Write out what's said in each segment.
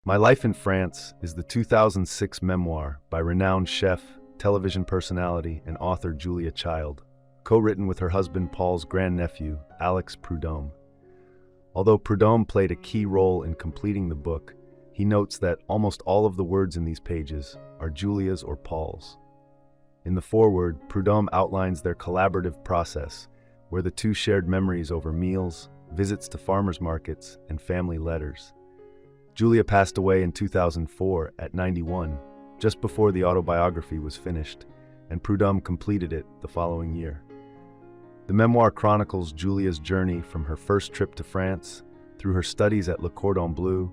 My Life in France is the 2006 memoir by renowned chef, television personality, and author Julia Child, co-written with her husband Paul's grandnephew, Alex Prud'homme. Although Prud'homme played a key role in completing the book, he notes that almost all of the words in these pages are Julia's or Paul's. In the foreword, Prud'homme outlines their collaborative process, where the two shared memories over meals, visits to farmers markets, and family letters. Julia passed away in 2004 at 91, just before the autobiography was finished, and Prud'homme completed it the following year. The memoir chronicles Julia's journey from her first trip to France, through her studies at Cordon Bleu,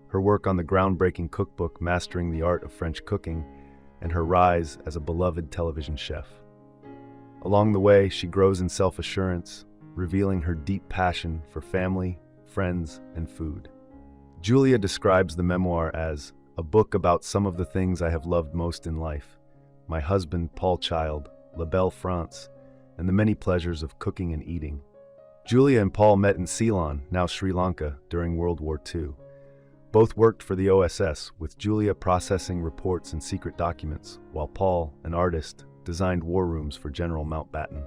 her work on the groundbreaking cookbook Mastering the Art of French Cooking, and her rise as a beloved television chef. Along the way, she grows in self-assurance, revealing her deep passion for family, friends, and food. Julia describes the memoir as a book about some of the things I have loved most in life: my husband, Paul Child, La Belle France, and the many pleasures of cooking and eating. Julia and Paul met in Ceylon, now Sri Lanka, during World War II. Both worked for the OSS, with Julia processing reports and secret documents, while Paul, an artist, designed war rooms for General Mountbatten.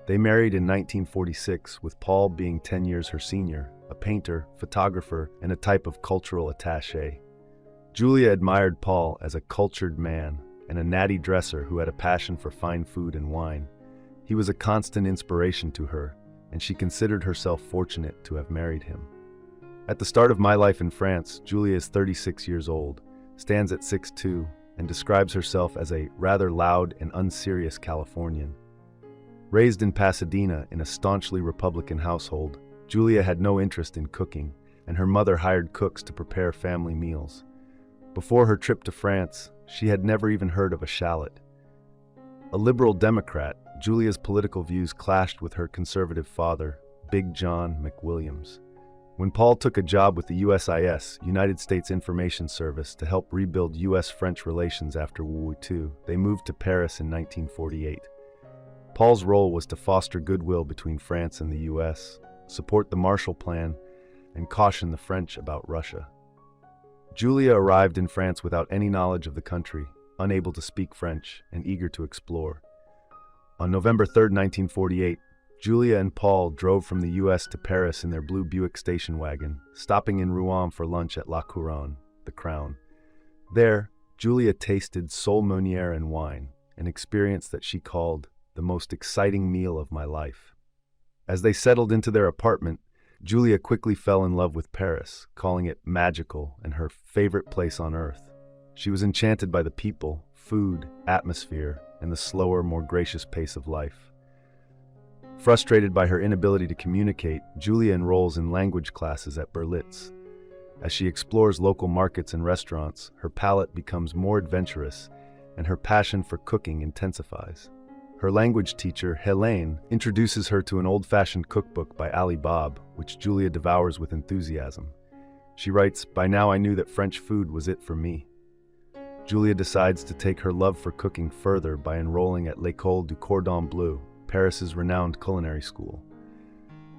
They married in 1946, with Paul being 10 years her senior, a painter, photographer, and a type of cultural attaché. Julia admired Paul as a cultured man and a natty dresser who had a passion for fine food and wine. He was a constant inspiration to her, and she considered herself fortunate to have married him. At the start of My Life in France, Julia is 36 years old, stands at 6'2", and describes herself as a rather loud and unserious Californian. Raised in Pasadena in a staunchly Republican household, Julia had no interest in cooking, and her mother hired cooks to prepare family meals. Before her trip to France, she had never even heard of a shallot. A liberal Democrat, Julia's political views clashed with her conservative father, Big John McWilliams. When Paul took a job with the USIS, United States Information Service, to help rebuild U.S.-French relations after World War II, they moved to Paris in 1948. Paul's role was to foster goodwill between France and the U.S., support the Marshall Plan, and caution the French about Russia. Julia arrived in France without any knowledge of the country, unable to speak French, and eager to explore. On November 3, 1948, Julia and Paul drove from the U.S. to Paris in their blue Buick station wagon, stopping in Rouen for lunch at La Couronne, the Crown. There, Julia tasted sole meuniere and wine, an experience that she called the most exciting meal of my life. As they settled into their apartment, Julia quickly fell in love with Paris, calling it magical and her favorite place on earth. She was enchanted by the people, food, atmosphere, and the slower, more gracious pace of life. Frustrated by her inability to communicate, Julia enrolls in language classes at Berlitz. As she explores local markets and restaurants, her palate becomes more adventurous, and her passion for cooking intensifies. Her language teacher, Helene, introduces her to an old-fashioned cookbook by Ali Bab, which Julia devours with enthusiasm. She writes, "By now I knew that French food was it for me." Julia decides to take her love for cooking further by enrolling at l'École du Cordon Bleu, Paris's renowned culinary school.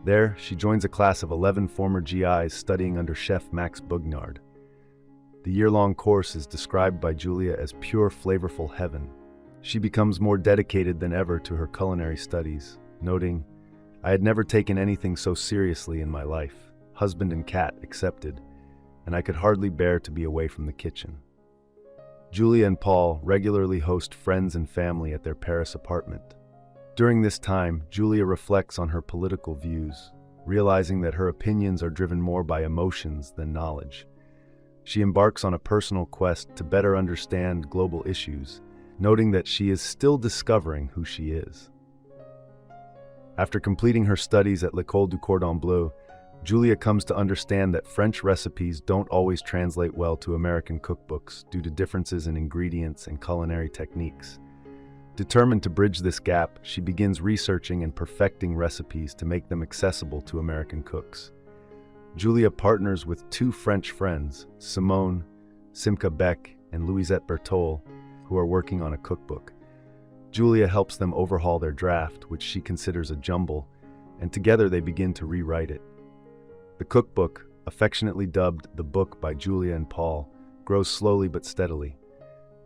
There, she joins a class of 11 former GIs studying under Chef Max Bugnard. The year-long course is described by Julia as pure, flavorful heaven. She becomes more dedicated than ever to her culinary studies, noting, "I had never taken anything so seriously in my life, husband and cat excepted, and I could hardly bear to be away from the kitchen." Julia and Paul regularly host friends and family at their Paris apartment. During this time, Julia reflects on her political views, realizing that her opinions are driven more by emotions than knowledge. She embarks on a personal quest to better understand global issues, noting that she is still discovering who she is. After completing her studies at l'École du Cordon Bleu, Julia comes to understand that French recipes don't always translate well to American cookbooks due to differences in ingredients and culinary techniques. Determined to bridge this gap, she begins researching and perfecting recipes to make them accessible to American cooks. Julia partners with two French friends, Simone Simca Beck and Louisette Berthold, who are working on a cookbook. Julia helps them overhaul their draft, which she considers a jumble, and together they begin to rewrite it. The cookbook, affectionately dubbed the book by Julia and Paul, grows slowly but steadily.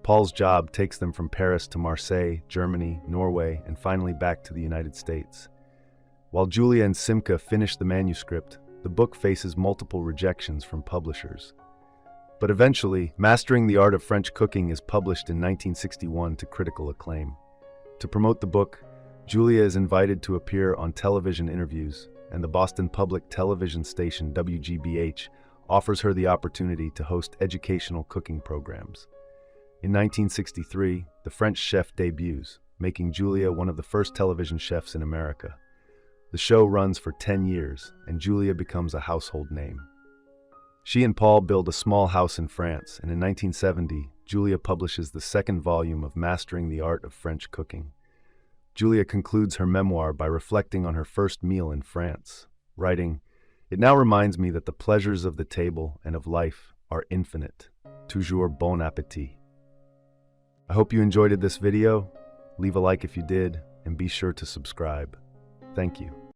Paul's job takes them from Paris to Marseille, Germany, Norway, and finally back to the United States. While Julia and Simca finish the manuscript, the book faces multiple rejections from publishers. But eventually, Mastering the Art of French Cooking is published in 1961 to critical acclaim. To promote the book, Julia is invited to appear on television interviews, and the Boston public television station WGBH offers her the opportunity to host educational cooking programs. In 1963, the French chef debuts, making Julia one of the first television chefs in America. The show runs for 10 years, and Julia becomes a household name. She and Paul build a small house in France, and in 1970, Julia publishes the second volume of Mastering the Art of French Cooking. Julia concludes her memoir by reflecting on her first meal in France, writing, "It now reminds me that the pleasures of the table and of life are infinite. Toujours bon appétit." I hope you enjoyed this video. Leave a like if you did, and be sure to subscribe. Thank you.